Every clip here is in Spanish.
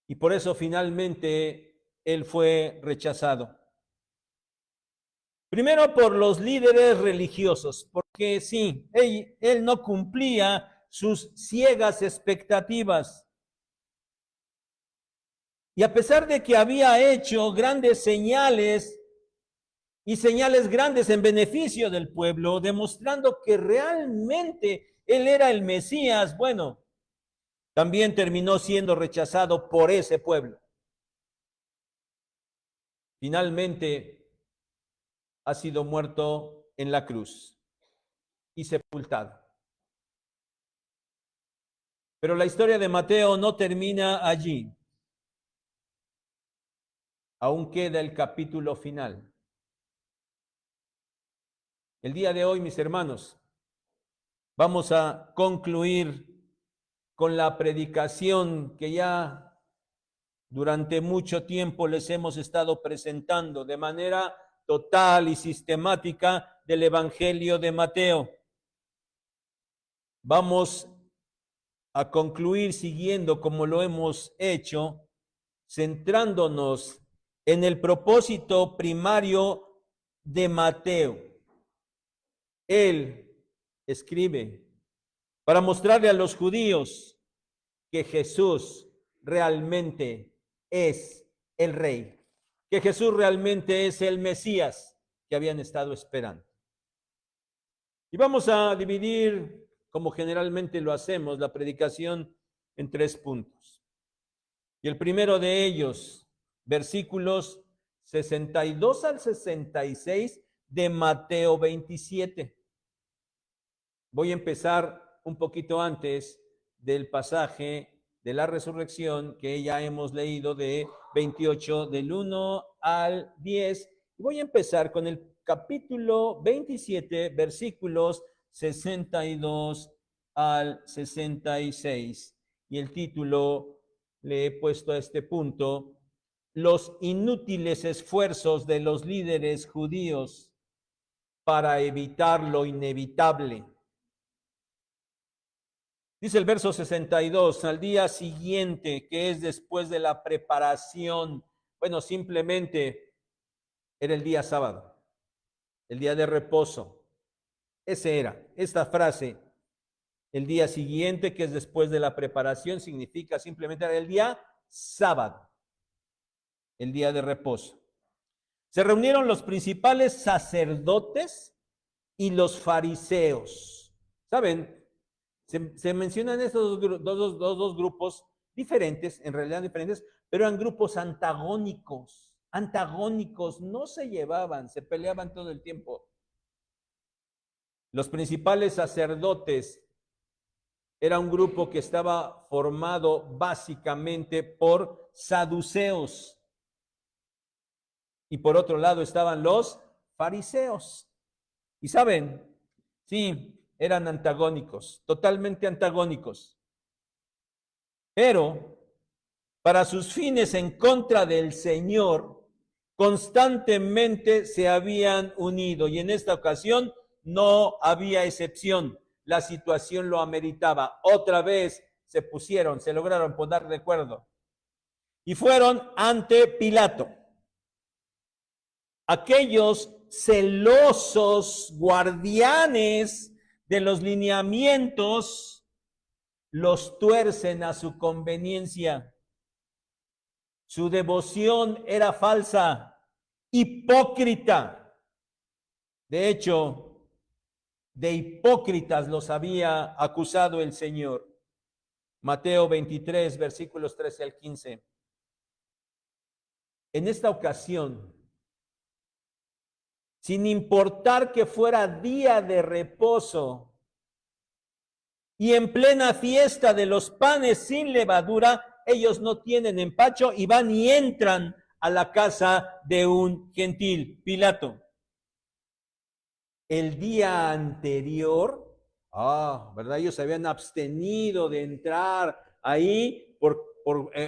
Y por eso finalmente él fue rechazado. Primero por los líderes religiosos, porque sí, él no cumplía sus ciegas expectativas. Y a pesar de que había hecho grandes señales y señales grandes en beneficio del pueblo, demostrando que realmente él era el Mesías, bueno, también terminó siendo rechazado por ese pueblo. Finalmente ha sido muerto en la cruz y sepultado. Pero la historia de Mateo no termina allí. Aún queda el capítulo final. El día de hoy, mis hermanos, vamos a concluir con la predicación que ya durante mucho tiempo les hemos estado presentando de manera total y sistemática del Evangelio de Mateo. Vamos a concluir siguiendo como lo hemos hecho, centrándonos en el propósito primario de Mateo. Él escribe para mostrarle a los judíos que Jesús realmente es el Rey, que Jesús realmente es el Mesías que habían estado esperando. Y vamos a dividir, como generalmente lo hacemos, la predicación en 3 puntos. Y el primero de ellos, versículos 62 al 66 de Mateo 27. Voy a empezar un poquito antes del pasaje de la resurrección que ya hemos leído de 28 del 1 al 10. Y voy a empezar con el capítulo 27, versículos 62 al 66. Y el título le he puesto a este punto: los inútiles esfuerzos de los líderes judíos para evitar lo inevitable. Dice el verso 62, al día siguiente, que es después de la preparación, bueno, simplemente era el día sábado, el día de reposo. Ese era, esta frase, el día siguiente, que es después de la preparación, significa simplemente el día sábado, el día de reposo. Se reunieron los principales sacerdotes y los fariseos. ¿Saben? Se mencionan estos dos grupos diferentes, en realidad diferentes, pero eran grupos antagónicos. Antagónicos, no se llevaban, se peleaban todo el tiempo. Los principales sacerdotes era un grupo que estaba formado básicamente por saduceos. Y por otro lado estaban los fariseos. Y saben, sí, eran antagónicos, totalmente antagónicos. Pero para sus fines en contra del Señor, constantemente se habían unido y en esta ocasión no había excepción. La situación lo ameritaba. Otra vez se lograron poner de acuerdo y fueron ante Pilato. Aquellos celosos guardianes de los lineamientos los tuercen a su conveniencia. Su devoción era falsa, hipócrita. De hecho, de hipócritas los había acusado el Señor. Mateo 23, versículos 13 al 15. En esta ocasión, sin importar que fuera día de reposo y en plena fiesta de los panes sin levadura, ellos no tienen empacho y van y entran a la casa de un gentil, Pilato. El día anterior, ¿verdad? Ellos se habían abstenido de entrar ahí por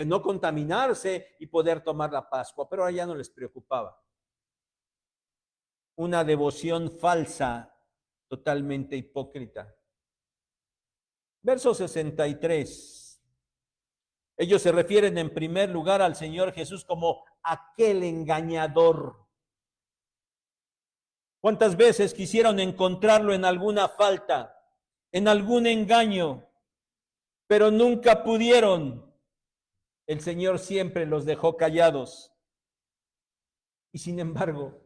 no contaminarse y poder tomar la Pascua, pero ahora ya no les preocupaba. Una devoción falsa totalmente hipócrita. Verso 63. Ellos se refieren en primer lugar al Señor Jesús como aquel engañador. ¿Cuántas veces quisieron encontrarlo en alguna falta, en algún engaño, pero nunca pudieron? El Señor siempre los dejó callados. Y sin embargo,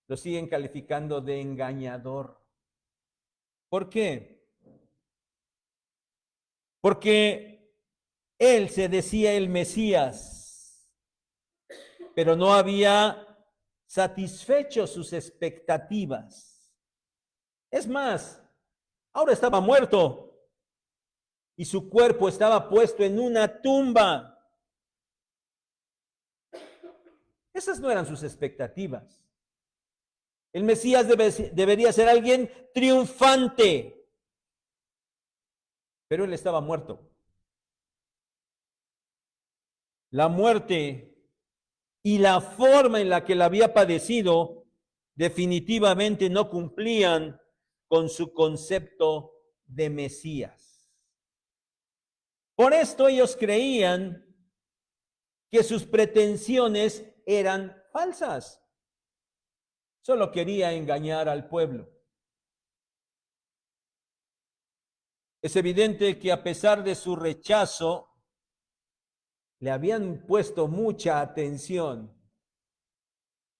lo siguen calificando de engañador. ¿Por qué? Porque él se decía el Mesías, pero no había satisfecho sus expectativas. Es más, ahora estaba muerto y su cuerpo estaba puesto en una tumba. Esas no eran sus expectativas. El Mesías debería ser alguien triunfante, pero él estaba muerto. La muerte y la forma en la que la había padecido definitivamente no cumplían con su concepto de Mesías. Por esto ellos creían que sus pretensiones eran falsas. Solo quería engañar al pueblo. Es evidente que a pesar de su rechazo, le habían puesto mucha atención.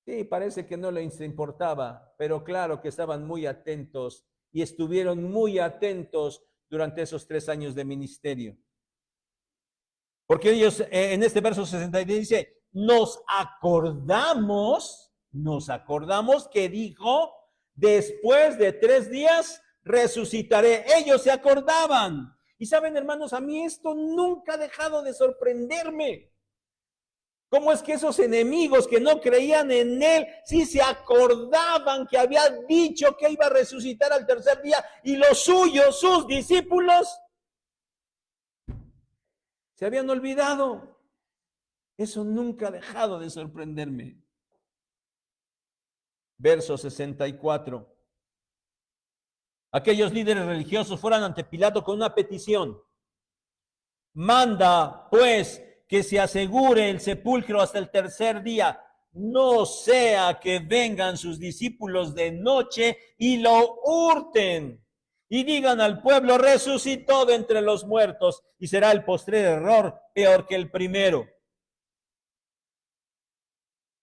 Sí, parece que no les importaba, pero claro que estaban muy atentos y estuvieron muy atentos durante esos 3 años de ministerio. Porque ellos en este verso 63 dice, nos acordamos que dijo, después de 3 días resucitaré. Ellos se acordaban. Y saben, hermanos, a mí esto nunca ha dejado de sorprenderme. ¿Cómo es que esos enemigos que no creían en él, sí se acordaban que había dicho que iba a resucitar al 3er día, y los suyos, sus discípulos, se habían olvidado? Eso nunca ha dejado de sorprenderme. Verso 64. Aquellos líderes religiosos fueron ante Pilato con una petición. Manda, pues, que se asegure el sepulcro hasta el 3er día. No sea que vengan sus discípulos de noche y lo hurten y digan al pueblo, resucitó de entre los muertos, y será el postrer error peor que el primero.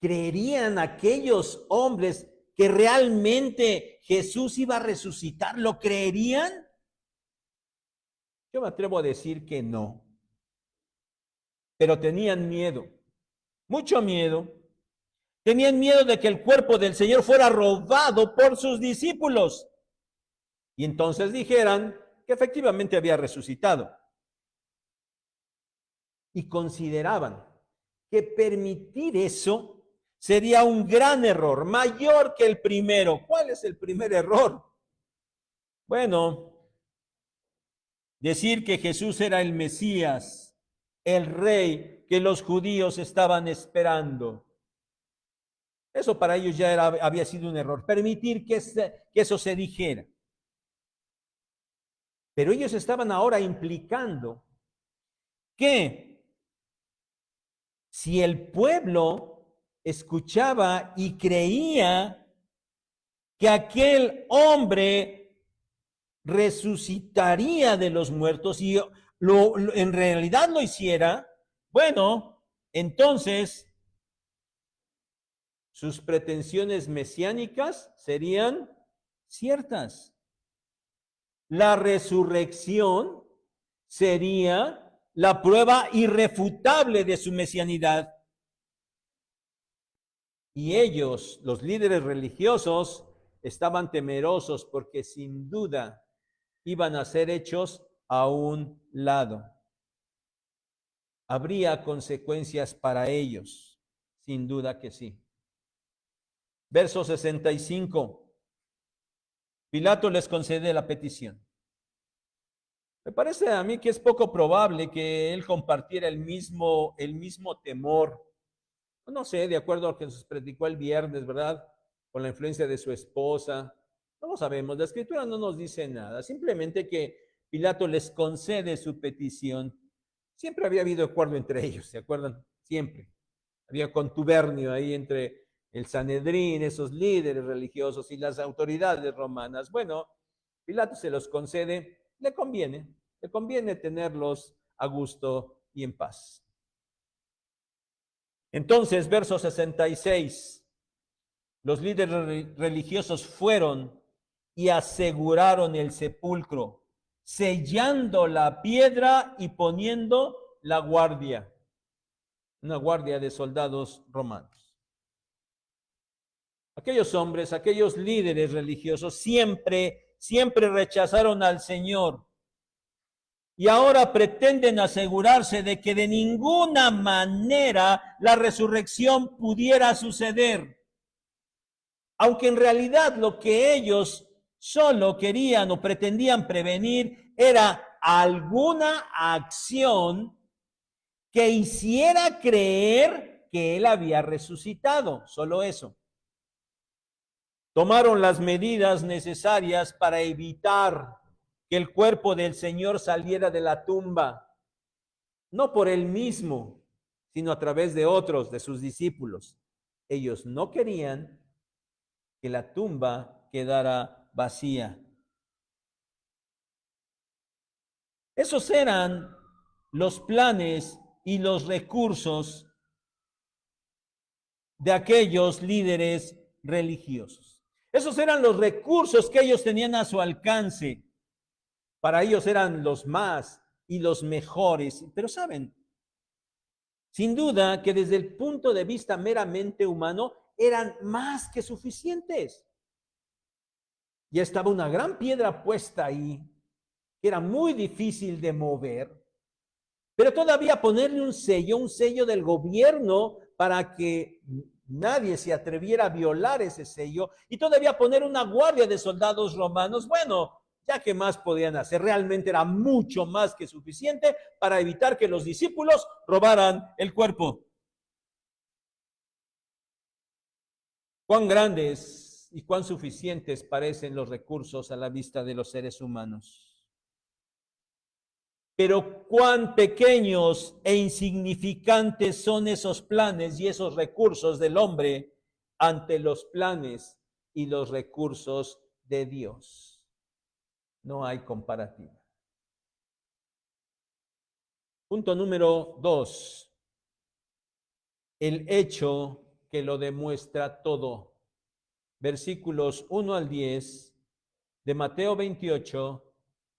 ¿Creerían aquellos hombres que realmente Jesús iba a resucitar? ¿Lo creerían? Yo me atrevo a decir que no. Pero tenían miedo, mucho miedo. Tenían miedo de que el cuerpo del Señor fuera robado por sus discípulos y entonces dijeran que efectivamente había resucitado. Y consideraban que permitir eso sería un gran error, mayor que el primero. ¿Cuál es el primer error? Bueno, decir que Jesús era el Mesías, el rey que los judíos estaban esperando. Eso para ellos ya había sido un error, permitir que eso se dijera. Pero ellos estaban ahora implicando que si el pueblo escuchaba y creía que aquel hombre resucitaría de los muertos y en realidad lo hiciera, bueno, entonces sus pretensiones mesiánicas serían ciertas. La resurrección sería la prueba irrefutable de su mesianidad. Y ellos, los líderes religiosos, estaban temerosos porque sin duda iban a ser hechos a un lado. Habría consecuencias para ellos, sin duda que sí. Verso 65. Pilato les concede la petición. Me parece a mí que es poco probable que él compartiera el mismo temor. No sé, de acuerdo a lo que nos predicó el viernes, ¿verdad? Con la influencia de su esposa, No lo sabemos, la Escritura no nos dice nada, simplemente que Pilato les concede su petición. Siempre había habido acuerdo entre ellos, ¿se acuerdan? Siempre. Había contubernio ahí entre el Sanedrín, esos líderes religiosos y las autoridades romanas. Bueno, Pilato se los concede, le conviene tenerlos a gusto y en paz. Entonces, verso 66, los líderes religiosos fueron y aseguraron el sepulcro, sellando la piedra y poniendo la guardia, una guardia de soldados romanos. Aquellos hombres, aquellos líderes religiosos siempre rechazaron al Señor y ahora pretenden asegurarse de que de ninguna manera la resurrección pudiera suceder. Aunque en realidad lo que ellos solo querían o pretendían prevenir era alguna acción que hiciera creer que él había resucitado, solo eso. Tomaron las medidas necesarias para evitar que el cuerpo del Señor saliera de la tumba, no por él mismo, sino a través de otros, de sus discípulos. Ellos no querían que la tumba quedara vacía. Esos eran los planes y los recursos de aquellos líderes religiosos. Esos eran los recursos que ellos tenían a su alcance. Para ellos eran los más y los mejores. Pero saben, sin duda que desde el punto de vista meramente humano, eran más que suficientes. Ya estaba una gran piedra puesta ahí, que era muy difícil de mover, pero todavía ponerle un sello del gobierno para que nadie se atreviera a violar ese sello, y todavía poner una guardia de soldados romanos. Bueno, ya que más podían hacer, realmente era mucho más que suficiente para evitar que los discípulos robaran el cuerpo. Cuán grandes y cuán suficientes parecen los recursos a la vista de los seres humanos. Pero cuán pequeños e insignificantes son esos planes y esos recursos del hombre ante los planes y los recursos de Dios. No hay comparativa. Punto número 2. El hecho que lo demuestra todo. Versículos 1 al 10 de Mateo 28,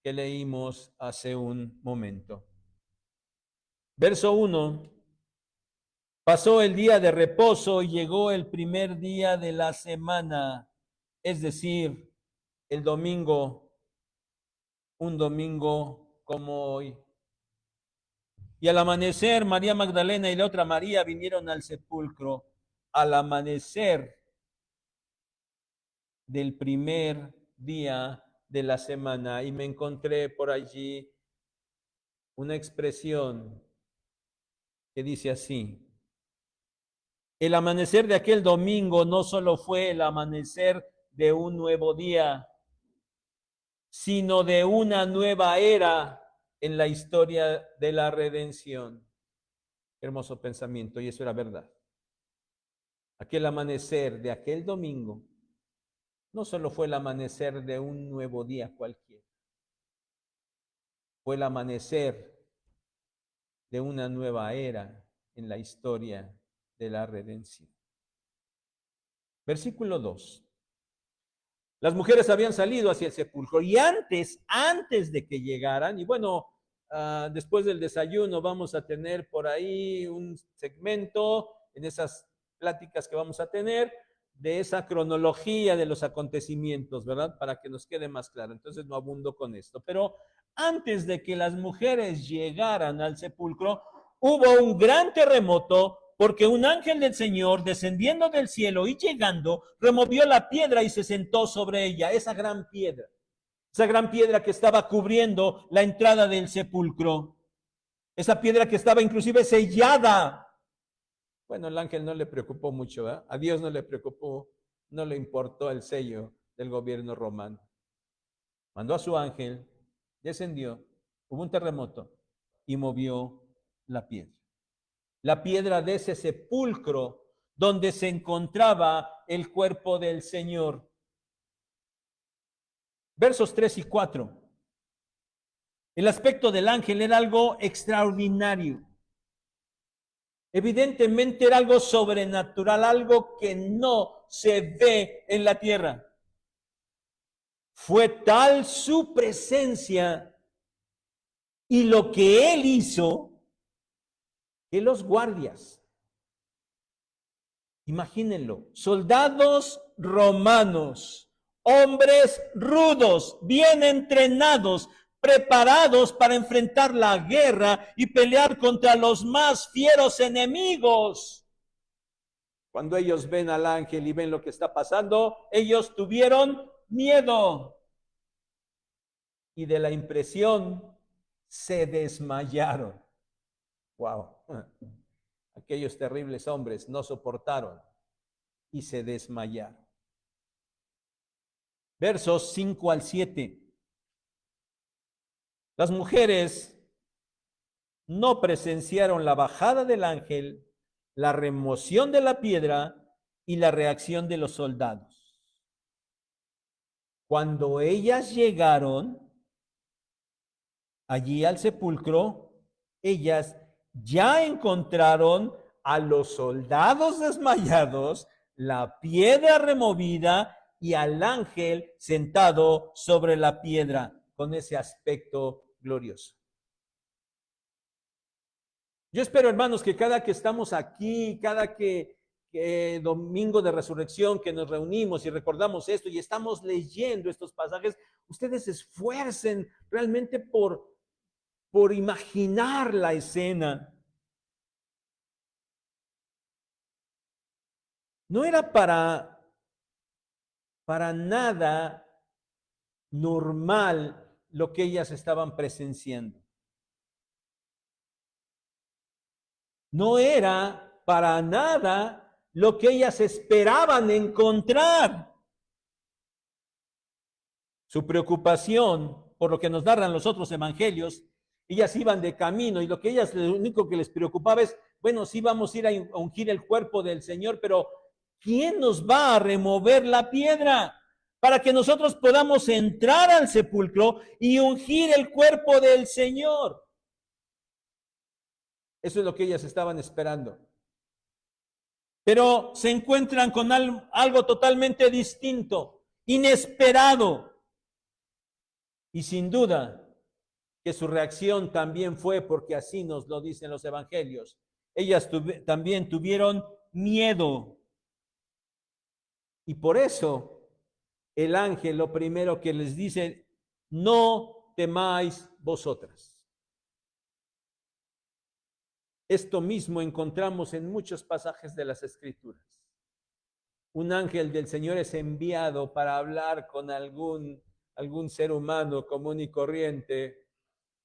que leímos hace un momento. Verso 1. Pasó el día de reposo y llegó el primer día de la semana, es decir, el domingo, un domingo como hoy. Y al amanecer, María Magdalena y la otra María vinieron al sepulcro al amanecer del primer día de la semana, y me encontré por allí una expresión que dice así: el amanecer de aquel domingo no solo fue el amanecer de un nuevo día, sino de una nueva era en la historia de la redención. Hermoso pensamiento, y eso era verdad. Aquel amanecer de aquel domingo no solo fue el amanecer de un nuevo día cualquiera, fue el amanecer de una nueva era en la historia de la redención. Versículo 2. Las mujeres habían salido hacia el sepulcro y antes de que llegaran, y bueno, después del desayuno vamos a tener por ahí un segmento en esas pláticas que vamos a tener de esa cronología de los acontecimientos, ¿verdad? Para que nos quede más claro. Entonces no abundo con esto. Pero antes de que las mujeres llegaran al sepulcro, hubo un gran terremoto, porque un ángel del Señor, descendiendo del cielo y llegando, removió la piedra y se sentó sobre ella, esa gran piedra que estaba cubriendo la entrada del sepulcro, esa piedra que estaba inclusive sellada. Bueno, el ángel no le preocupó mucho, ¿eh? A Dios no le preocupó, no le importó el sello del gobierno romano. Mandó a su ángel, descendió, hubo un terremoto y movió la piedra. La piedra de ese sepulcro donde se encontraba el cuerpo del Señor. Versos 3 y 4. El aspecto del ángel era algo extraordinario. Evidentemente era algo sobrenatural, algo que no se ve en la tierra. Fue tal su presencia y lo que él hizo que los guardias, imagínenlo, soldados romanos, hombres rudos, bien entrenados, preparados para enfrentar la guerra y pelear contra los más fieros enemigos. Cuando ellos ven al ángel y ven lo que está pasando, ellos tuvieron miedo y de la impresión se desmayaron. Wow. Aquellos terribles hombres no soportaron y se desmayaron. Versos 5 al 7. Las mujeres no presenciaron la bajada del ángel, la remoción de la piedra y la reacción de los soldados. Cuando ellas llegaron allí al sepulcro, ellas ya encontraron a los soldados desmayados, la piedra removida y al ángel sentado sobre la piedra con ese aspecto glorioso. Yo espero, hermanos, que cada que estamos aquí, cada que domingo de resurrección, que nos reunimos y recordamos esto y estamos leyendo estos pasajes, ustedes se esfuercen realmente por imaginar la escena. No era para nada normal lo que ellas estaban presenciando. No era para nada lo que ellas esperaban encontrar. Su preocupación, por lo que nos narran los otros evangelios, ellas iban de camino y lo único que les preocupaba es, bueno, sí vamos a ir a ungir el cuerpo del Señor, pero ¿quién nos va a remover la piedra para que nosotros podamos entrar al sepulcro y ungir el cuerpo del Señor? Eso es lo que ellas estaban esperando. Pero se encuentran con algo totalmente distinto, inesperado. Y sin duda que su reacción también fue, porque así nos lo dicen los evangelios, ellas también tuvieron miedo. Y por eso el ángel lo primero que les dice, no temáis vosotras. Esto mismo encontramos en muchos pasajes de las Escrituras. Un ángel del Señor es enviado para hablar con algún ser humano común y corriente,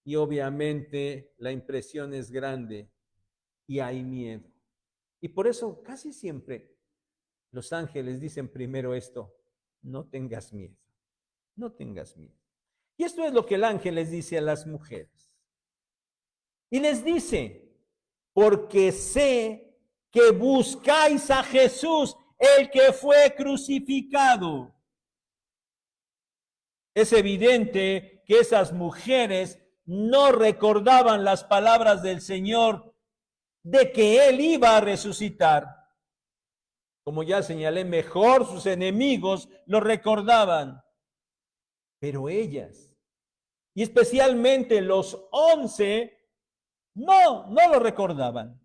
y obviamente la impresión es grande y hay miedo. Y por eso casi siempre los ángeles dicen primero esto, no tengas miedo, no tengas miedo. Y esto es lo que el ángel les dice a las mujeres. Y les dice, porque sé que buscáis a Jesús, el que fue crucificado. Es evidente que esas mujeres no recordaban las palabras del Señor de que Él iba a resucitar. Como ya señalé, mejor sus enemigos lo recordaban. Pero ellas, y especialmente los 11, no lo recordaban.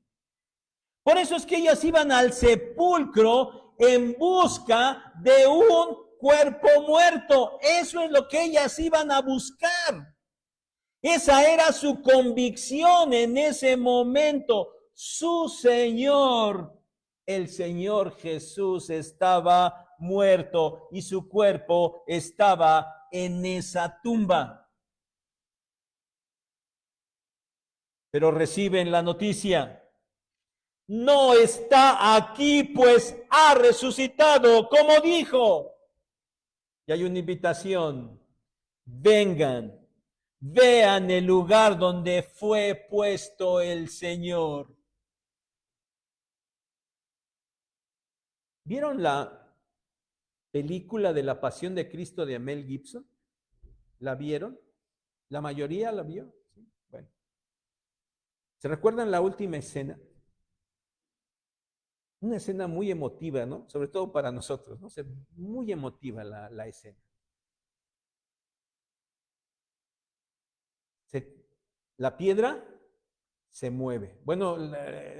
Por eso es que ellas iban al sepulcro en busca de un cuerpo muerto. Eso es lo que ellas iban a buscar. Esa era su convicción en ese momento. Su Señor, el Señor Jesús, estaba muerto y su cuerpo estaba en esa tumba. Pero reciben la noticia, no está aquí, pues ha resucitado, como dijo. Y hay una invitación. Vengan, vean el lugar donde fue puesto el Señor. ¿Vieron la película de la Pasión de Cristo de Mel Gibson? ¿La vieron? ¿La mayoría la vio? ¿Sí? Bueno. ¿Se recuerdan la última escena? Una escena muy emotiva, ¿no? Sobre todo para nosotros, ¿no? Muy emotiva la escena. La piedra se mueve. Bueno,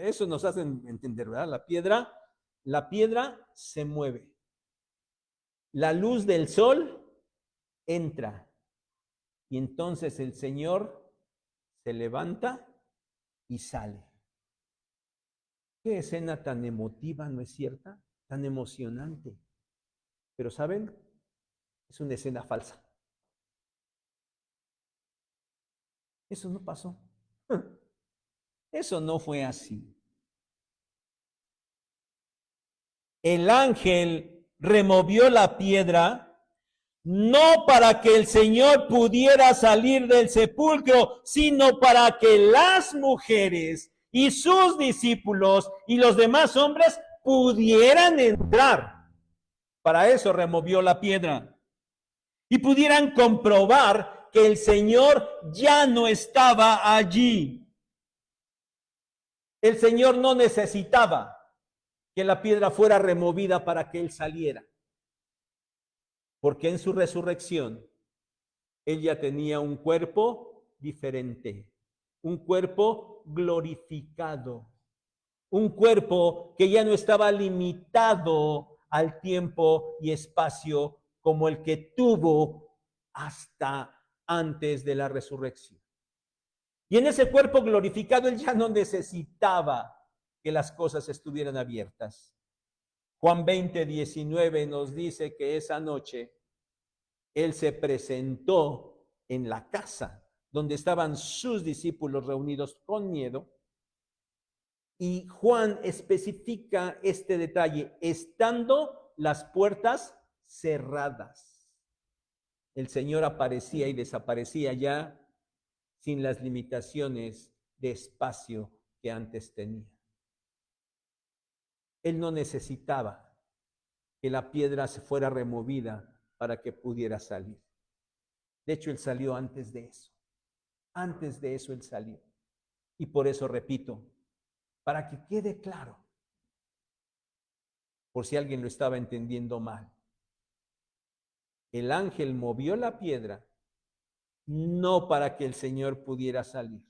eso nos hace entender, ¿verdad? La piedra se mueve. La luz del sol entra. Y entonces el Señor se levanta y sale. Qué escena tan emotiva, ¿no es cierta? Tan emocionante. Pero ¿saben? Es una escena falsa. Eso no pasó. Eso no fue así. El ángel removió la piedra no para que el Señor pudiera salir del sepulcro, sino para que las mujeres y sus discípulos y los demás hombres pudieran entrar. Para eso removió la piedra. Y pudieran comprobar que el Señor ya no estaba allí. El Señor no necesitaba que la piedra fuera removida para que Él saliera. Porque en su resurrección, Él ya tenía un cuerpo diferente, un cuerpo glorificado, un cuerpo que ya no estaba limitado al tiempo y espacio como el que tuvo hasta antes de la resurrección. Y en ese cuerpo glorificado Él ya no necesitaba que las cosas estuvieran abiertas. Juan 20:19 nos dice que esa noche Él se presentó en la casa donde estaban sus discípulos reunidos con miedo. Y Juan especifica este detalle, estando las puertas cerradas. El Señor aparecía y desaparecía ya sin las limitaciones de espacio que antes tenía. Él no necesitaba que la piedra se fuera removida para que pudiera salir. De hecho, Él salió antes de eso. Antes de eso Él salió. Y por eso repito, para que quede claro, por si alguien lo estaba entendiendo mal, el ángel movió la piedra no para que el Señor pudiera salir,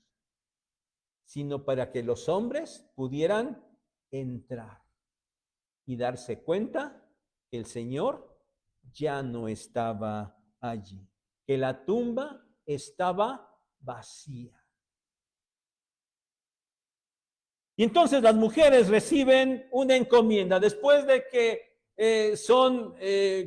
sino para que los hombres pudieran entrar y darse cuenta que el Señor ya no estaba allí, que la tumba estaba vacía. Y entonces las mujeres reciben una encomienda después de que son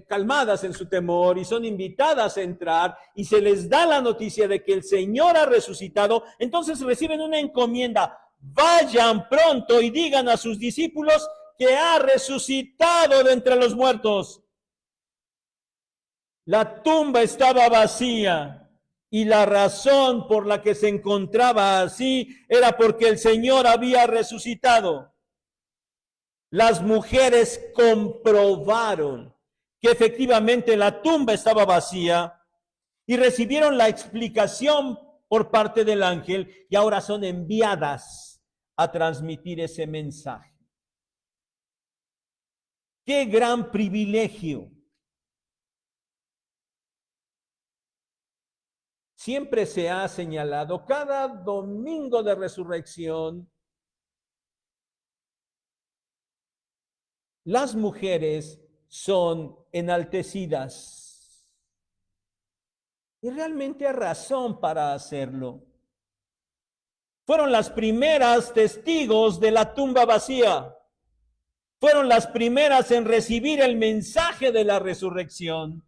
calmadas en su temor y son invitadas a entrar y se les da la noticia de que el Señor ha resucitado. Entonces reciben una encomienda: vayan pronto y digan a sus discípulos que ha resucitado de entre los muertos. La tumba estaba vacía. Y la razón por la que se encontraba así era porque el Señor había resucitado. Las mujeres comprobaron que efectivamente la tumba estaba vacía y recibieron la explicación por parte del ángel y ahora son enviadas a transmitir ese mensaje. ¡Qué gran privilegio! Siempre se ha señalado, cada domingo de resurrección, las mujeres son enaltecidas. Y realmente hay razón para hacerlo. Fueron las primeras testigos de la tumba vacía. Fueron las primeras en recibir el mensaje de la resurrección.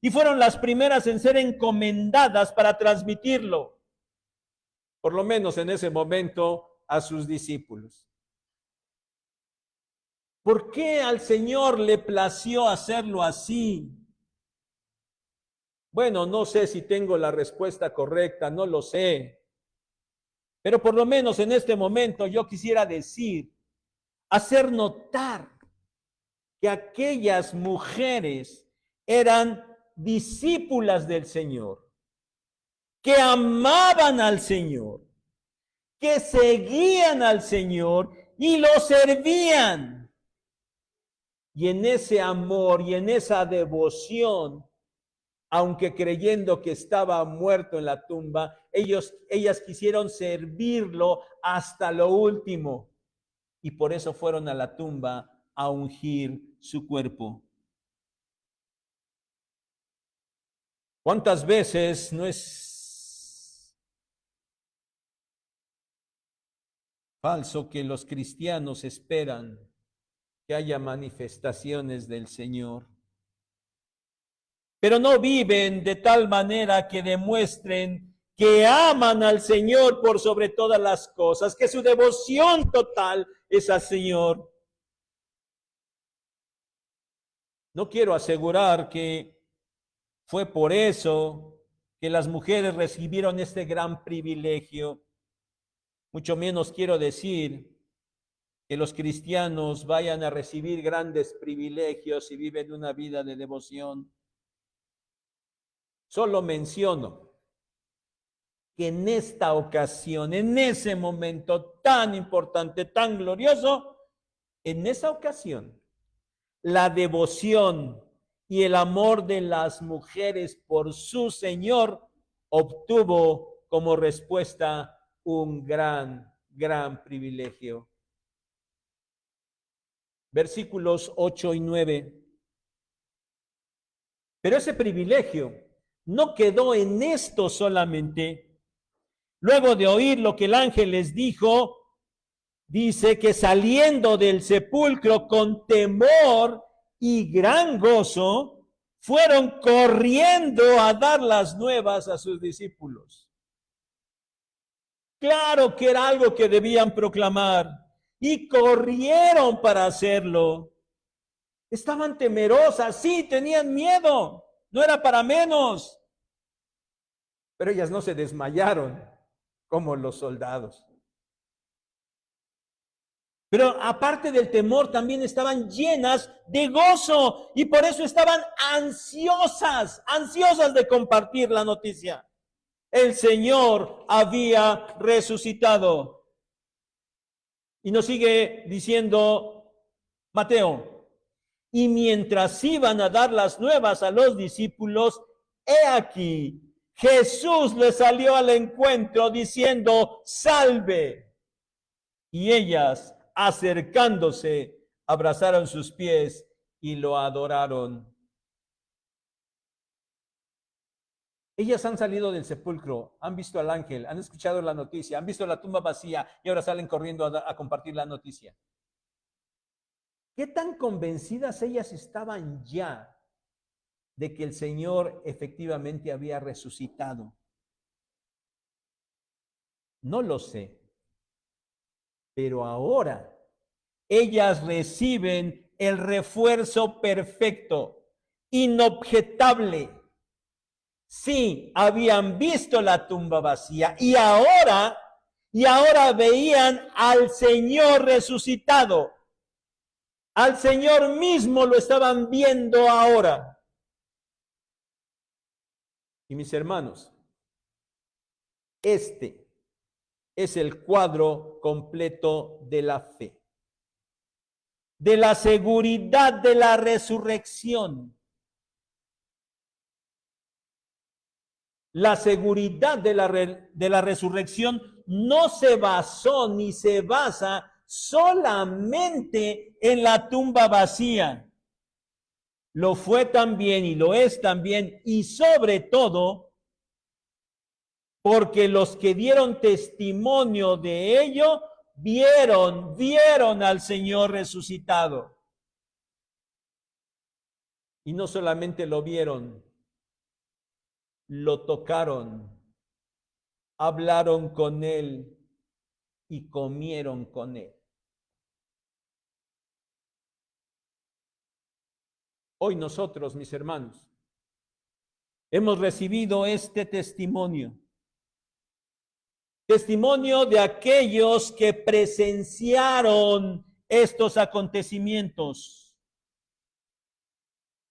Y fueron las primeras en ser encomendadas para transmitirlo, por lo menos en ese momento, a sus discípulos. ¿Por qué al Señor le plació hacerlo así? Bueno, no sé si tengo la respuesta correcta, no lo sé. Pero por lo menos en este momento yo quisiera decir, hacer notar que aquellas mujeres eran discípulas del Señor, que amaban al Señor, que seguían al Señor y lo servían. Y en ese amor y en esa devoción, aunque creyendo que estaba muerto en la tumba, ellas quisieron servirlo hasta lo último. Y por eso fueron a la tumba a ungir su cuerpo. ¿Cuántas veces no es falso que los cristianos esperan que haya manifestaciones del Señor, pero no viven de tal manera que demuestren que aman al Señor por sobre todas las cosas, que su devoción total es al Señor? No quiero asegurar que fue por eso que las mujeres recibieron este gran privilegio. Mucho menos quiero decir que los cristianos vayan a recibir grandes privilegios y viven una vida de devoción. Solo menciono que en esta ocasión, en ese momento tan importante, tan glorioso, en esa ocasión, la devoción y el amor de las mujeres por su Señor obtuvo como respuesta un gran privilegio. Versículos 8 y 9. Pero ese privilegio no quedó en esto solamente. Luego de oír lo que el ángel les dijo, dice que saliendo del sepulcro con temor y gran gozo, fueron corriendo a dar las nuevas a sus discípulos. Claro que era algo que debían proclamar y corrieron para hacerlo. Estaban temerosas, sí, tenían miedo, no era para menos. Pero ellas no se desmayaron como los soldados. Pero aparte del temor, también estaban llenas de gozo y por eso estaban ansiosas de compartir la noticia. El Señor había resucitado. Y nos sigue diciendo Mateo, y mientras iban a dar las nuevas a los discípulos, he aquí, Jesús les salió al encuentro diciendo, salve. Y ellas, acercándose, abrazaron sus pies y lo adoraron. Ellas han salido del sepulcro, han visto al ángel, han escuchado la noticia, han visto la tumba vacía y ahora salen corriendo a compartir la noticia. ¿Qué tan convencidas ellas estaban ya de que el Señor efectivamente había resucitado? No lo sé. Pero ahora ellas reciben el refuerzo perfecto, inobjetable. Sí, habían visto la tumba vacía y ahora veían al Señor resucitado. Al Señor mismo lo estaban viendo ahora. Y mis hermanos, este es el cuadro completo de la fe, de la seguridad de la resurrección. La seguridad de la resurrección no se basó ni se basa solamente en la tumba vacía. Lo fue también y lo es también, y sobre todo, porque los que dieron testimonio de ello vieron al Señor resucitado. Y no solamente lo vieron, lo tocaron, hablaron con él y comieron con él. Hoy nosotros, mis hermanos, hemos recibido este testimonio. Testimonio de aquellos que presenciaron estos acontecimientos.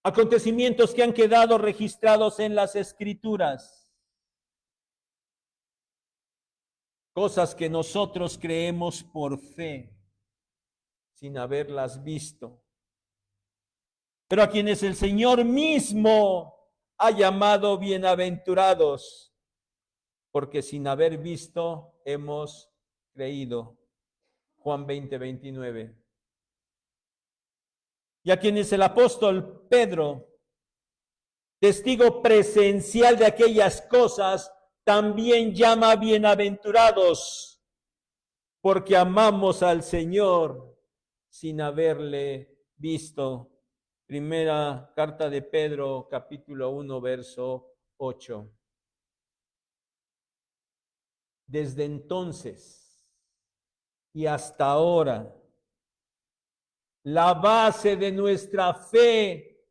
Acontecimientos que han quedado registrados en las Escrituras. Cosas que nosotros creemos por fe, sin haberlas visto. Pero a quienes el Señor mismo ha llamado bienaventurados, porque sin haber visto hemos creído. Juan 20, 29. Y a quienes el apóstol Pedro, testigo presencial de aquellas cosas, también llama bienaventurados, porque amamos al Señor sin haberle visto. Primera carta de Pedro, capítulo 1, verso 8. Desde entonces y hasta ahora, la base de nuestra fe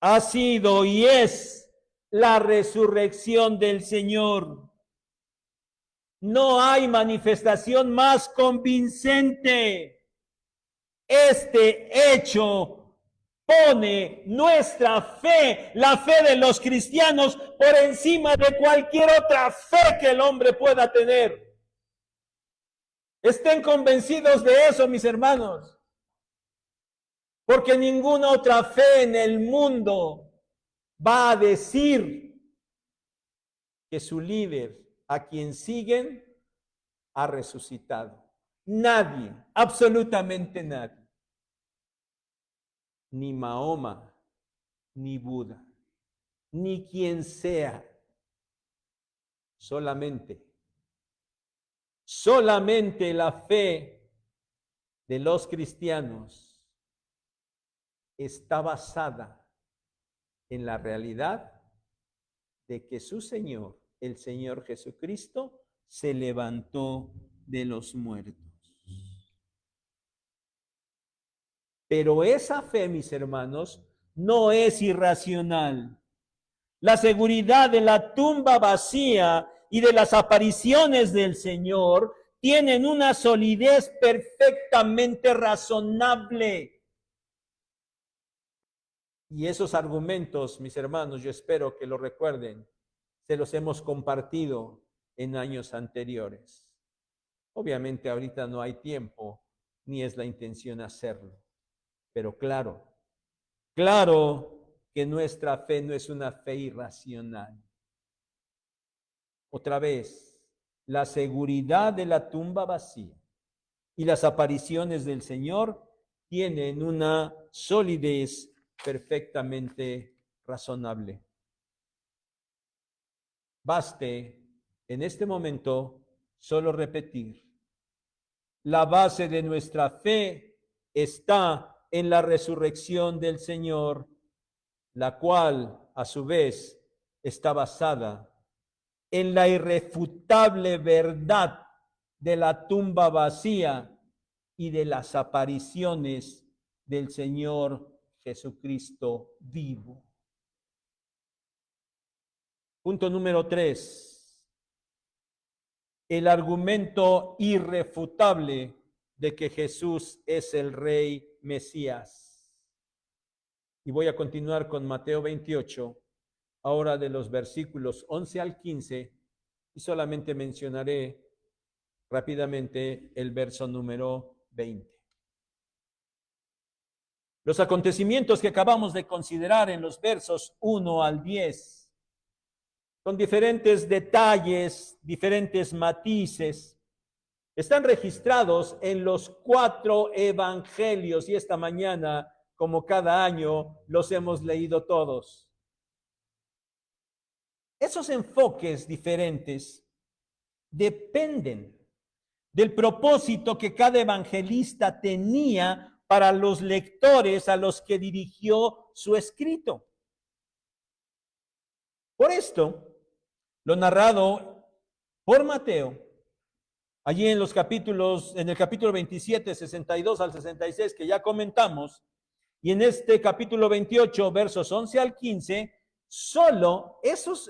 ha sido y es la resurrección del Señor. No hay manifestación más convincente. Este hecho pone nuestra fe, la fe de los cristianos, por encima de cualquier otra fe que el hombre pueda tener. Estén convencidos de eso, mis hermanos, porque ninguna otra fe en el mundo va a decir que su líder, a quien siguen, ha resucitado. Nadie, absolutamente nadie. Ni Mahoma, ni Buda, ni quien sea. Solamente la fe de los cristianos está basada en la realidad de que su Señor, el Señor Jesucristo, se levantó de los muertos. Pero esa fe, mis hermanos, no es irracional. La seguridad de la tumba vacía y de las apariciones del Señor tienen una solidez perfectamente razonable. Y esos argumentos, mis hermanos, yo espero que lo recuerden, se los hemos compartido en años anteriores. Obviamente ahorita no hay tiempo, ni es la intención hacerlo. Pero claro que nuestra fe no es una fe irracional. Otra vez, la seguridad de la tumba vacía y las apariciones del Señor tienen una solidez perfectamente razonable. Baste en este momento solo repetir: la base de nuestra fe está en la resurrección del Señor, la cual a su vez está basada en la irrefutable verdad de la tumba vacía y de las apariciones del Señor Jesucristo vivo. Punto número 3. El argumento irrefutable de que Jesús es el Rey Mesías. Y voy a continuar con Mateo 28, ahora de los versículos 11 al 15, y solamente mencionaré rápidamente el verso número 20. Los acontecimientos que acabamos de considerar en los versos 1 al 10, con diferentes detalles, diferentes matices, están registrados en los 4 evangelios, y esta mañana, como cada año, los hemos leído todos. Esos enfoques diferentes dependen del propósito que cada evangelista tenía para los lectores a los que dirigió su escrito. Por esto, lo narrado por Mateo, allí en el capítulo 27, 62 al 66, que ya comentamos, y en este capítulo 28, versos 11 al 15, solo esos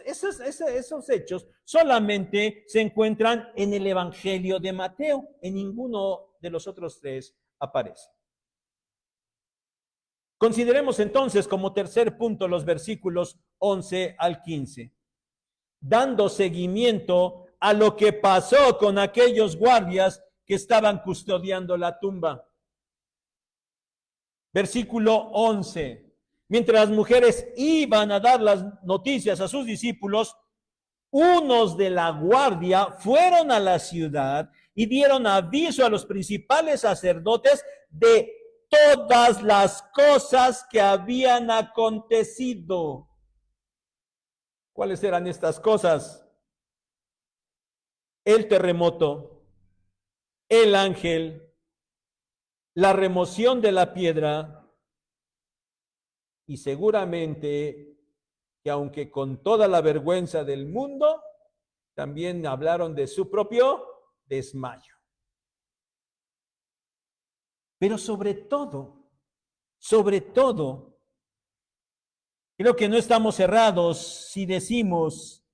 hechos solamente se encuentran en el Evangelio de Mateo. En ninguno de los otros tres aparece. Consideremos entonces como tercer punto los versículos 11 al 15. Dando seguimiento a lo que pasó con aquellos guardias que estaban custodiando la tumba. Versículo 11. Mientras las mujeres iban a dar las noticias a sus discípulos, unos de la guardia fueron a la ciudad y dieron aviso a los principales sacerdotes de todas las cosas que habían acontecido. ¿Cuáles eran estas cosas? El terremoto, el ángel, la remoción de la piedra y seguramente que aunque con toda la vergüenza del mundo, también hablaron de su propio desmayo. Pero sobre todo, creo que no estamos errados si decimos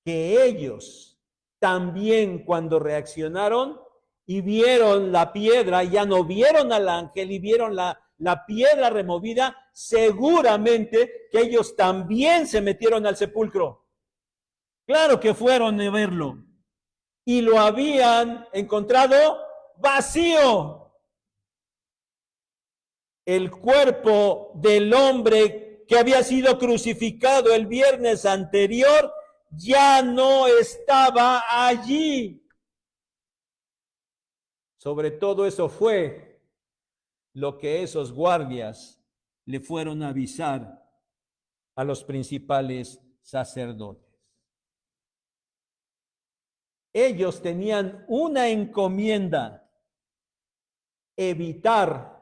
que ellos también cuando reaccionaron y vieron la piedra, ya no vieron al ángel y vieron la piedra removida, seguramente que ellos también se metieron al sepulcro. Claro que fueron a verlo y lo habían encontrado vacío. El cuerpo del hombre que había sido crucificado el viernes anterior ya no estaba allí. Sobre todo eso fue lo que esos guardias le fueron a avisar a los principales sacerdotes. Ellos tenían una encomienda: evitar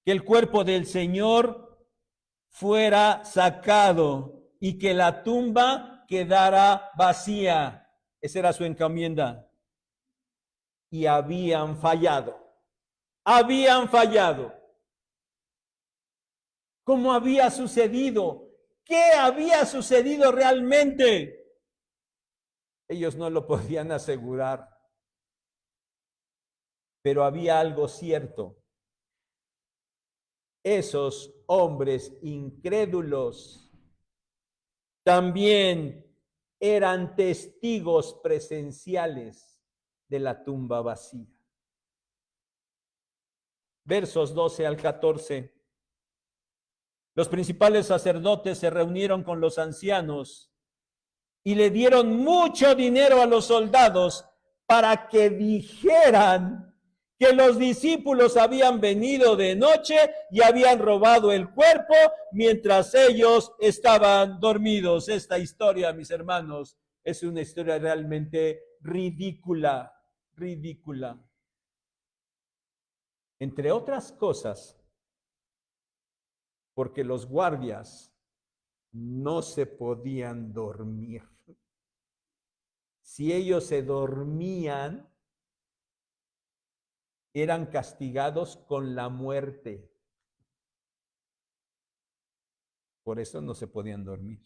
que el cuerpo del Señor fuera sacado y que la tumba quedara vacía. Esa era su encomienda. Y habían fallado. ¿Cómo había sucedido? ¿Qué había sucedido realmente? Ellos no lo podían asegurar. Pero había algo cierto. Esos hombres incrédulos también eran testigos presenciales de la tumba vacía. Versos 12 al 14. Los principales sacerdotes se reunieron con los ancianos y le dieron mucho dinero a los soldados para que dijeran que los discípulos habían venido de noche y habían robado el cuerpo mientras ellos estaban dormidos. Esta historia, mis hermanos, es una historia realmente ridícula. Entre otras cosas, porque los guardias no se podían dormir. Si ellos se dormían, eran castigados con la muerte. Por eso no se podían dormir.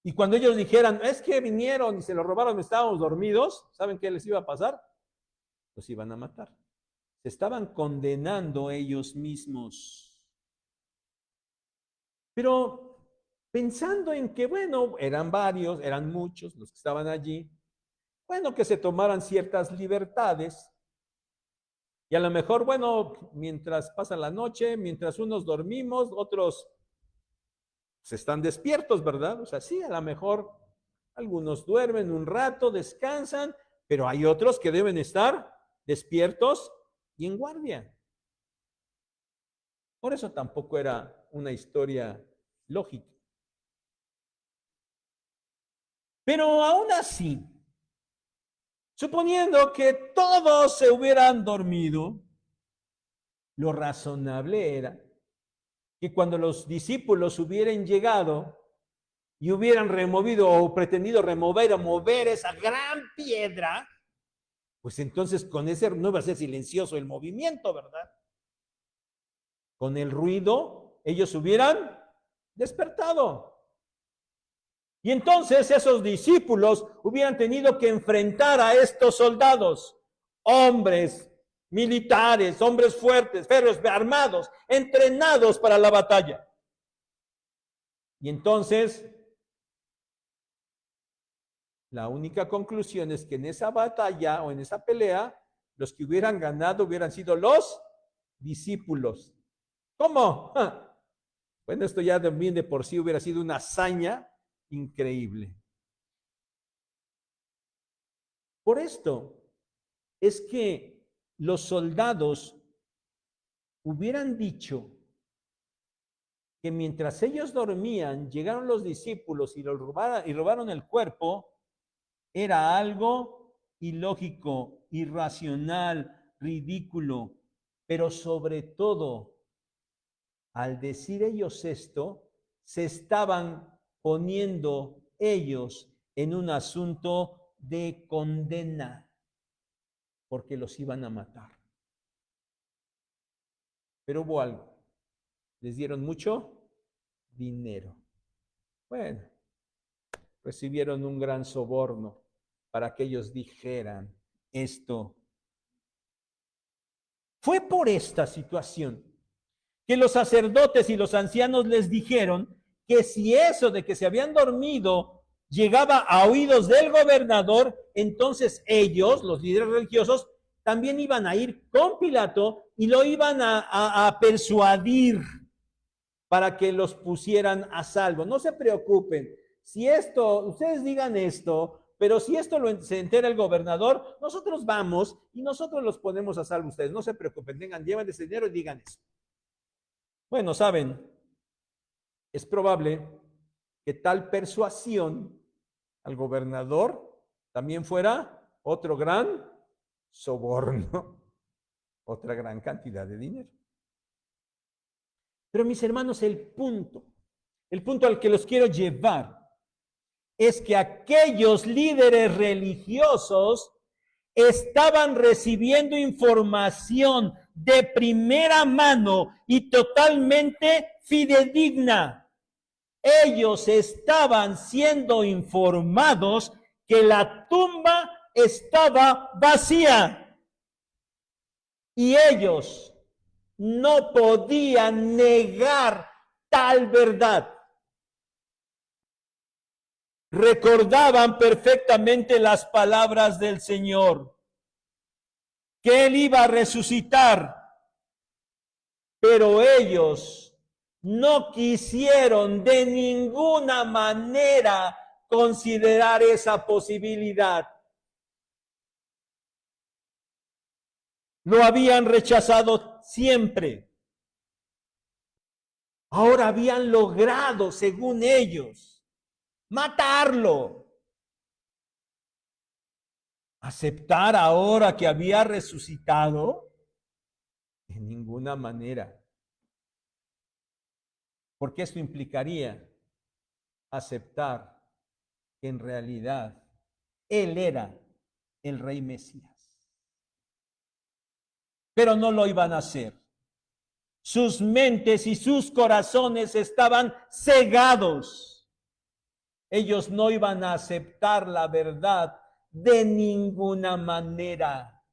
Y cuando ellos dijeran, es que vinieron y se lo robaron, estábamos dormidos, ¿saben qué les iba a pasar? Los iban a matar. Se estaban condenando ellos mismos. Pero pensando en que, bueno, eran varios, eran muchos los que estaban allí, bueno, que se tomaran ciertas libertades y a lo mejor, bueno, mientras pasa la noche, mientras unos dormimos, otros se están despiertos, ¿verdad? O sea, sí, a lo mejor algunos duermen un rato, descansan, pero hay otros que deben estar despiertos y en guardia. Por eso tampoco era una historia lógica. Pero aún así, suponiendo que todos se hubieran dormido, lo razonable era que cuando los discípulos hubieran llegado y hubieran removido o pretendido remover o mover esa gran piedra, pues entonces con ese no iba a ser silencioso el movimiento, ¿verdad? Con el ruido ellos hubieran despertado. Y entonces esos discípulos hubieran tenido que enfrentar a estos soldados, hombres militares, hombres fuertes, férreos, armados, entrenados para la batalla. Y entonces, la única conclusión es que en esa batalla o en esa pelea, los que hubieran ganado hubieran sido los discípulos. ¿Cómo? Bueno, esto ya también de por sí hubiera sido una hazaña increíble. Por esto es que los soldados hubieran dicho que mientras ellos dormían, llegaron los discípulos y robaron el cuerpo, era algo ilógico, irracional, ridículo, pero sobre todo, al decir ellos esto, se estaban poniendo ellos en un asunto de condena, porque los iban a matar. Pero hubo algo, les dieron mucho dinero. Bueno, recibieron un gran soborno para que ellos dijeran esto. Fue por esta situación que los sacerdotes y los ancianos les dijeron que si eso de que se habían dormido llegaba a oídos del gobernador, entonces ellos, los líderes religiosos, también iban a ir con Pilato y lo iban a persuadir para que los pusieran a salvo. No se preocupen, si esto, ustedes digan esto, pero si esto se entera el gobernador, nosotros vamos y nosotros los ponemos a salvo ustedes. No se preocupen, vengan, lleven ese dinero y digan eso. Bueno, saben, es probable que tal persuasión al gobernador también fuera otro gran soborno, otra gran cantidad de dinero. Pero mis hermanos, el punto al que los quiero llevar es que aquellos líderes religiosos estaban recibiendo información de primera mano y totalmente fidedigna. Ellos estaban siendo informados que la tumba estaba vacía y ellos no podían negar tal verdad. Recordaban perfectamente las palabras del Señor, que Él iba a resucitar, pero ellos no quisieron de ninguna manera considerar esa posibilidad. Lo habían rechazado siempre. Ahora habían logrado, según ellos, matarlo. ¿Aceptar ahora que había resucitado? De ninguna manera. Porque esto implicaría aceptar que en realidad Él era el Rey Mesías. Pero no lo iban a hacer. Sus mentes y sus corazones estaban cegados. Ellos no iban a aceptar la verdad de ninguna manera,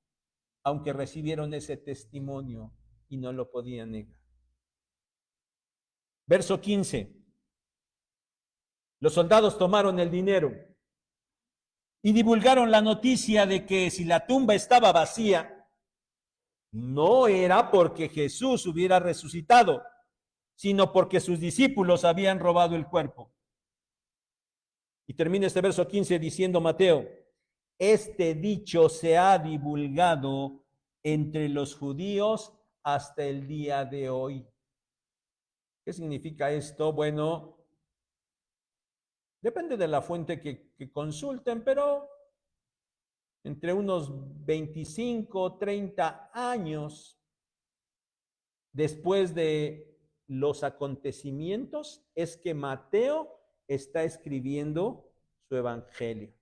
aunque recibieron ese testimonio y no lo podían negar. Verso 15. Los soldados tomaron el dinero y divulgaron la noticia de que si la tumba estaba vacía, no era porque Jesús hubiera resucitado, sino porque sus discípulos habían robado el cuerpo. Y termina este verso 15 diciendo Mateo, este dicho se ha divulgado entre los judíos hasta el día de hoy. ¿Qué significa esto? Bueno, depende de la fuente que consulten, pero entre unos 25, 30 años después de los acontecimientos es que Mateo está escribiendo su evangelio.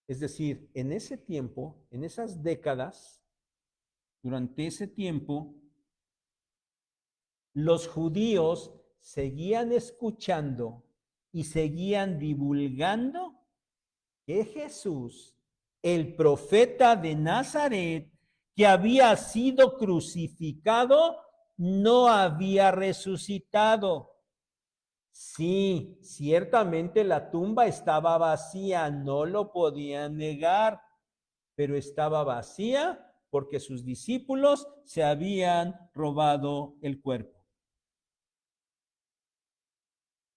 Es decir, en ese tiempo, en esas décadas, durante ese tiempo, los judíos seguían escuchando y seguían divulgando que Jesús, el profeta de Nazaret, que había sido crucificado, no había resucitado. Sí, ciertamente la tumba estaba vacía, no lo podían negar, pero estaba vacía porque sus discípulos se habían robado el cuerpo.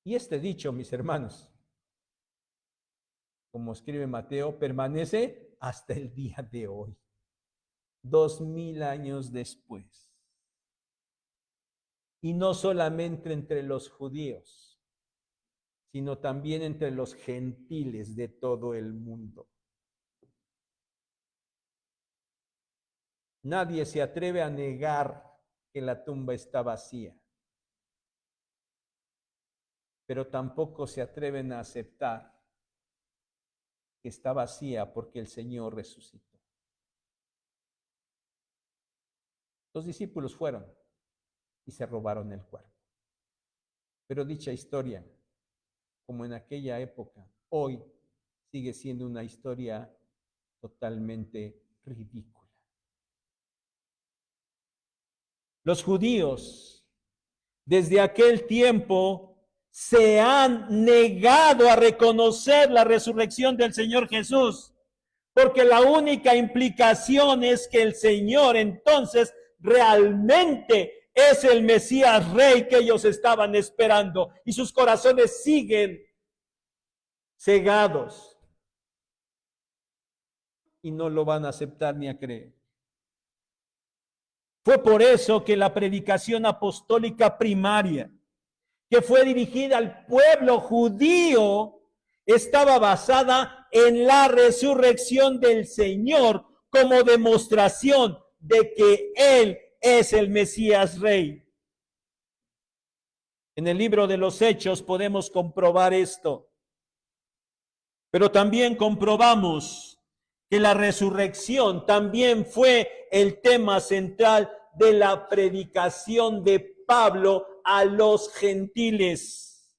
Y este dicho, mis hermanos, como escribe Mateo, permanece hasta el día de hoy, 2000 años después. Y no solamente entre los judíos, sino también entre los gentiles de todo el mundo. Nadie se atreve a negar que la tumba está vacía, pero tampoco se atreven a aceptar que está vacía porque el Señor resucitó. Los discípulos fueron y se robaron el cuerpo. Pero dicha historia, como en aquella época, hoy sigue siendo una historia totalmente ridícula. Los judíos, desde aquel tiempo, se han negado a reconocer la resurrección del Señor Jesús, porque la única implicación es que el Señor entonces realmente es el Mesías Rey que ellos estaban esperando, y sus corazones siguen cegados y no lo van a aceptar ni a creer. Fue por eso que la predicación apostólica primaria, que fue dirigida al pueblo judío, estaba basada en la resurrección del Señor como demostración de que Él es el Mesías Rey. En el libro de los Hechos podemos comprobar esto, pero también comprobamos que la resurrección también fue el tema central de la predicación de Pablo a los gentiles.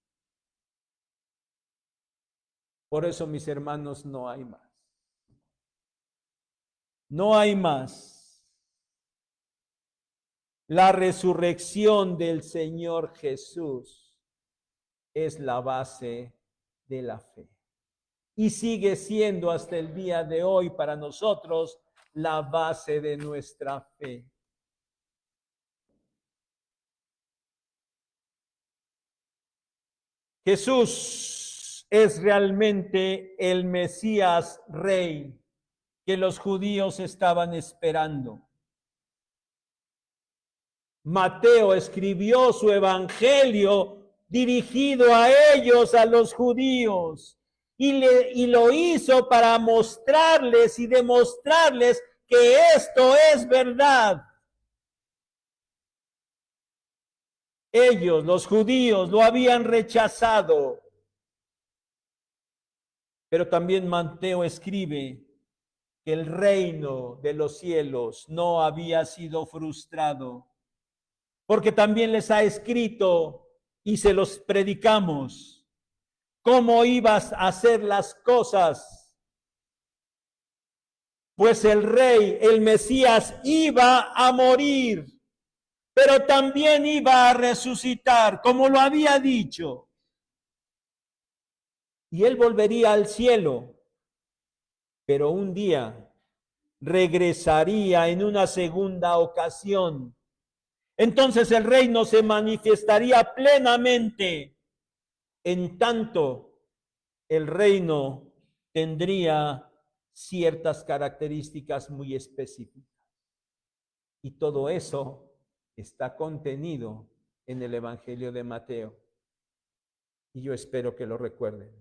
Por eso, mis hermanos, no hay más. No hay más. La resurrección del Señor Jesús es la base de la fe. Y sigue siendo hasta el día de hoy para nosotros la base de nuestra fe. Jesús es realmente el Mesías Rey que los judíos estaban esperando. Mateo escribió su evangelio dirigido a ellos, a los judíos, y lo hizo para mostrarles y demostrarles que esto es verdad. Ellos, los judíos, lo habían rechazado. Pero también Mateo escribe que el reino de los cielos no había sido frustrado, porque también les ha escrito y se los predicamos cómo ibas a hacer las cosas. Pues el rey, el Mesías, iba a morir, pero también iba a resucitar, como lo había dicho. Y él volvería al cielo, pero un día regresaría en una segunda ocasión. Entonces el reino se manifestaría plenamente. En tanto, el reino tendría ciertas características muy específicas. Y todo eso está contenido en el Evangelio de Mateo. Y yo espero que lo recuerden,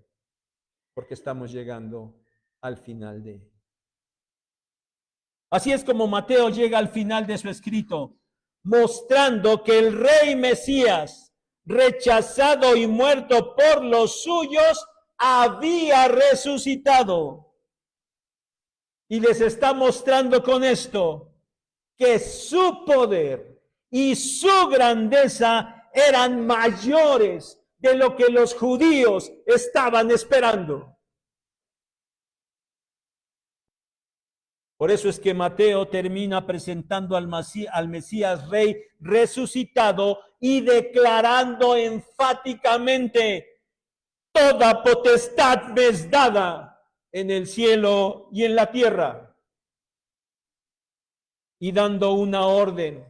porque estamos llegando al final de él. Así es como Mateo llega al final de su escrito, mostrando que el rey Mesías, rechazado y muerto por los suyos, había resucitado. Y les está mostrando con esto que su poder y su grandeza eran mayores de lo que los judíos estaban esperando. Por eso es que Mateo termina presentando al Mesías Rey resucitado y declarando enfáticamente: toda potestad me es dada en el cielo y en la tierra. Y dando una orden: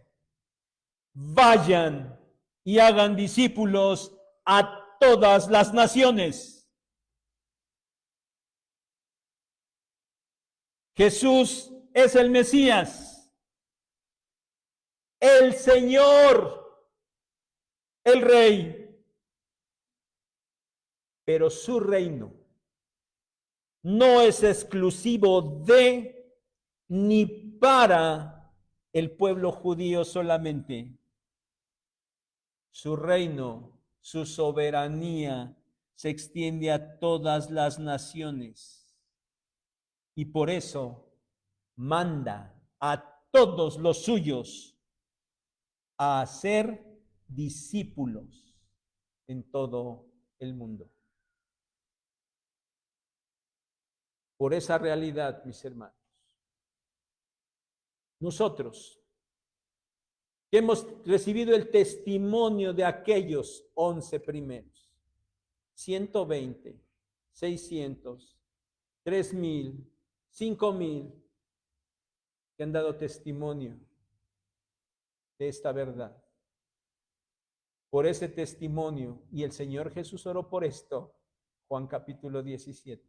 vayan y hagan discípulos a todas las naciones. Jesús es el Mesías, el Señor, el Rey. Pero su reino no es exclusivo de ni para el pueblo judío solamente. Su reino, su soberanía se extiende a todas las naciones. Y por eso manda a todos los suyos a ser discípulos en todo el mundo. Por esa realidad, mis hermanos, nosotros que hemos recibido el testimonio de aquellos 11 primeros, 120, 600, 3,000, 5,000 que han dado testimonio de esta verdad. Por ese testimonio, y el Señor Jesús oró por esto, Juan capítulo 17.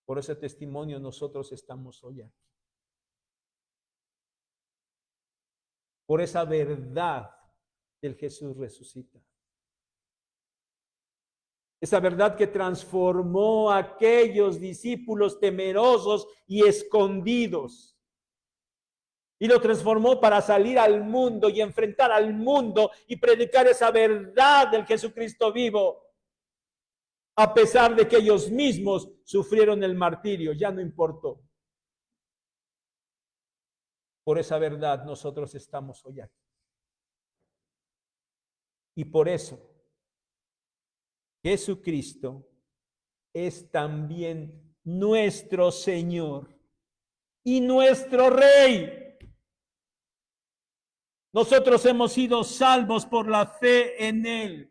Por ese testimonio nosotros estamos hoy aquí. Por esa verdad del Jesús resucita. Esa verdad que transformó a aquellos discípulos temerosos y escondidos. Y lo transformó para salir al mundo y enfrentar al mundo y predicar esa verdad del Jesucristo vivo. A pesar de que ellos mismos sufrieron el martirio, ya no importó. Por esa verdad nosotros estamos hoy aquí. Y por eso Jesucristo es también nuestro Señor y nuestro Rey. Nosotros hemos sido salvos por la fe en Él.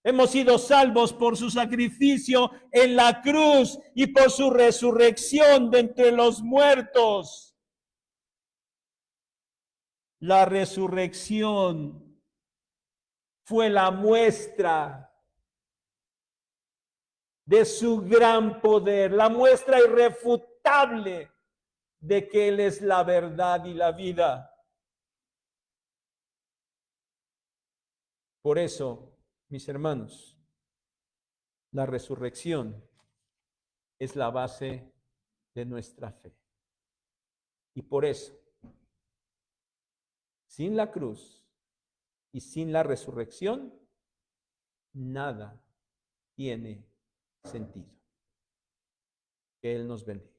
Hemos sido salvos por su sacrificio en la cruz y por su resurrección de entre los muertos. La resurrección fue la muestra de su gran poder, la muestra irrefutable de que Él es la verdad y la vida. Por eso, mis hermanos, la resurrección es la base de nuestra fe. Y por eso, sin la cruz y sin la resurrección, nada tiene sentido. Que Él nos bendiga.